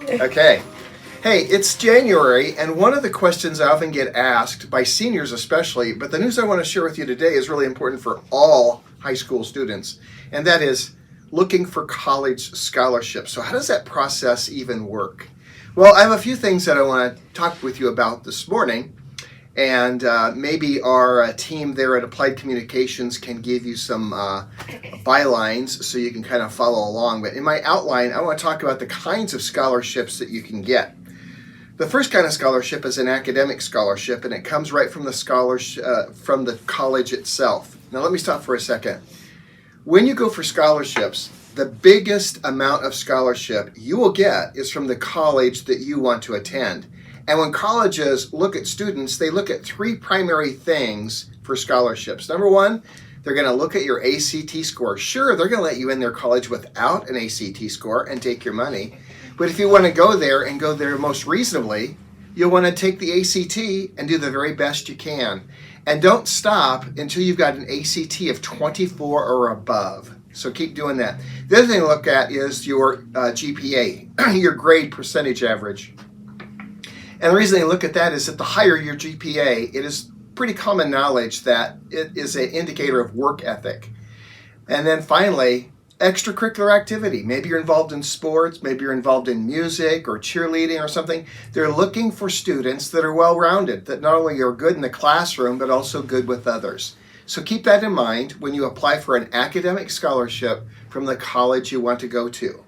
Okay. Hey, it's January, and one of the questions I often get asked, by seniors especially, but the news I want to share with you today is really important for all high school students, and that is looking for college scholarships. So, how does that process even work? Well, I have a few things that I want to talk with you about this morning, and maybe our team there at Applied Communications can give you some bylines so you can kind of follow along. But in my outline, I want to talk about the kinds of scholarships that you can get. The first kind of scholarship is an academic scholarship, and it comes right from from the college itself. Now, let me stop for a second. When you go for scholarships, the biggest amount of scholarship you will get is from the college that you want to attend. And when colleges look at students, they look at three primary things for scholarships. Number one, they're going to look at your ACT score. Sure, they're going to let you in their college without an ACT score and take your money. But if you want to go there and go there most reasonably, you'll want to take the ACT and do the very best you can. And don't stop until you've got an ACT of 24 or above. So keep doing that. The other thing to look at is your GPA, your grade percentage average. And the reason they look at that is that the higher your GPA, it is pretty common knowledge that it is an indicator of work ethic. And then finally, extracurricular activity. Maybe you're involved in sports, maybe you're involved in music or cheerleading or something. They're looking for students that are well-rounded, that not only are good in the classroom, but also good with others. So keep that in mind when you apply for an academic scholarship from the college you want to go to.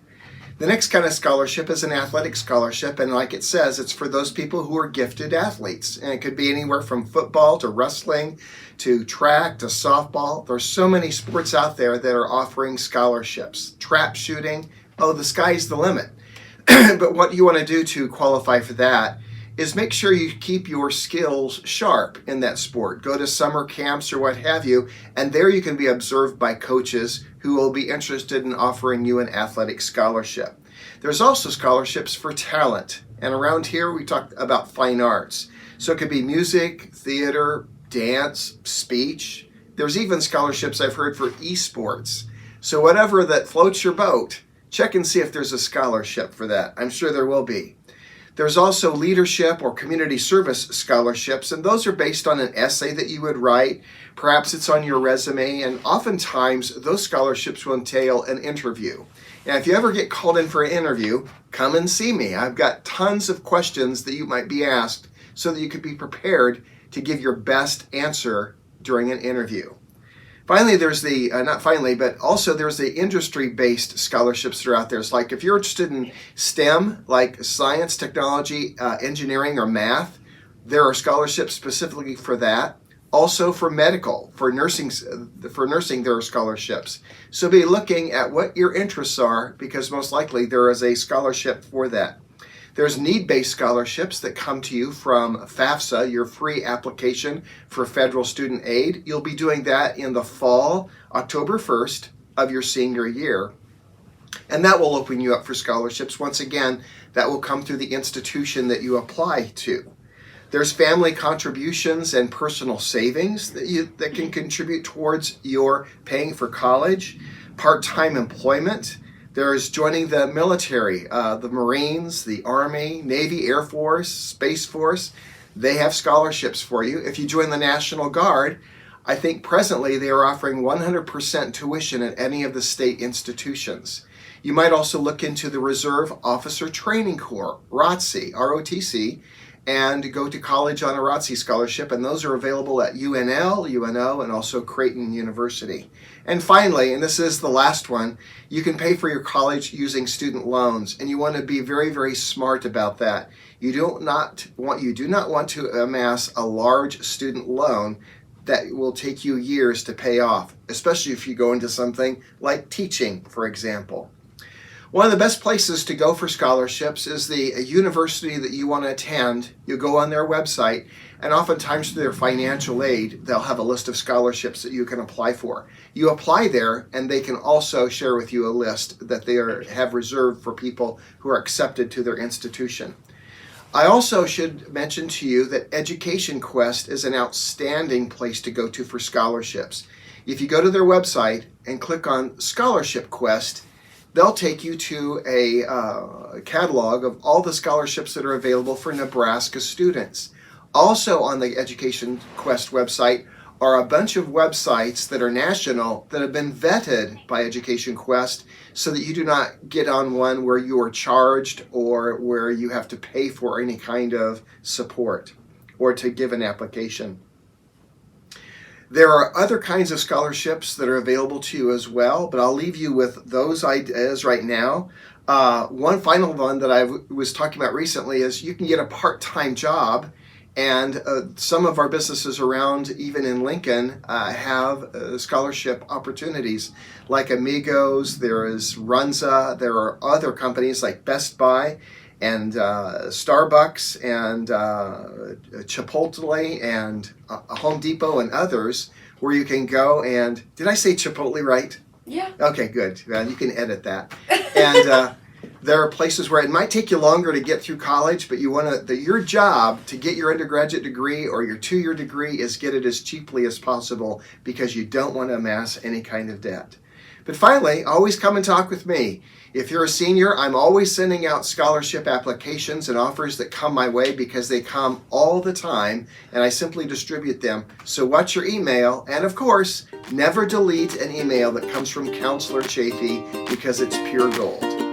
The next kind of scholarship is an athletic scholarship, and like it says, it's for those people who are gifted athletes. And it could be anywhere from football to wrestling to track to softball. There's so many sports out there that are offering scholarships. Trap shooting, the sky's the limit. But what you want to do to qualify for that is make sure you keep your skills sharp in that sport. Go to summer camps or what have you, and there you can be observed by coaches who will be interested in offering you an athletic scholarship. There's also scholarships for talent, and around here we talk about fine arts. So it could be music, theater, dance, speech. There's even scholarships I've heard for esports. So whatever that floats your boat, check and see if there's a scholarship for that. I'm sure there will be. There's also leadership or community service scholarships, and those are based on an essay that you would write. Perhaps it's on your resume, and oftentimes those scholarships will entail an interview. And if you ever get called in for an interview, come and see me. I've got tons of questions that you might be asked so that you could be prepared to give your best answer during an interview. Finally, there's there's the industry-based scholarships that are out there. It's like if you're interested in STEM, like science, technology, engineering, or math, there are scholarships specifically for that. Also for medical, for nursing, there are scholarships. So be looking at what your interests are, because most likely there is a scholarship for that. There's need-based scholarships that come to you from FAFSA, your free application for federal student aid. You'll be doing that in the fall, October 1st of your senior year. And that will open you up for scholarships. Once again, that will come through the institution that you apply to. There's family contributions and personal savings that can contribute towards your paying for college. Part-time employment. There's joining the military, the Marines, the Army, Navy, Air Force, Space Force. They have scholarships for you. If you join the National Guard, I think presently they are offering 100% tuition at any of the state institutions. You might also look into the Reserve Officer Training Corps, ROTC, ROTC, and go to college on a ROTC scholarship, and those are available at UNL, UNO, and also Creighton University. And finally, and this is the last one, you can pay for your college using student loans, and you want to be very, very smart about that. You do not want to amass a large student loan that will take you years to pay off, especially if you go into something like teaching, for example. One of the best places to go for scholarships is the university that you want to attend. You go on their website, and oftentimes through their financial aid, they'll have a list of scholarships that you can apply for. You apply there, and they can also share with you a list that they have reserved for people who are accepted to their institution. I also should mention to you that Education Quest is an outstanding place to go to for scholarships. If you go to their website and click on Scholarship Quest, they'll take you to a catalog of all the scholarships that are available for Nebraska students. Also on the Education Quest website are a bunch of websites that are national that have been vetted by Education Quest so that you do not get on one where you are charged or where you have to pay for any kind of support or to give an application. There are other kinds of scholarships that are available to you as well, but I'll leave you with those ideas right now. One final one that I was talking about recently is you can get a part-time job, and some of our businesses around, even in Lincoln, have scholarship opportunities like Amigos, there is Runza, there are other companies like Best Buy and Starbucks and Chipotle and Home Depot and others where you can go and, did I say Chipotle right? Yeah. Okay, good. Well, you can edit that. And there are places where it might take you longer to get through college, but you want to, your job to get your undergraduate degree or your 2-year degree is get it as cheaply as possible because you don't want to amass any kind of debt. But finally, always come and talk with me. If you're a senior, I'm always sending out scholarship applications and offers that come my way because they come all the time and I simply distribute them. So watch your email, and of course, never delete an email that comes from Counselor Chafee because it's pure gold.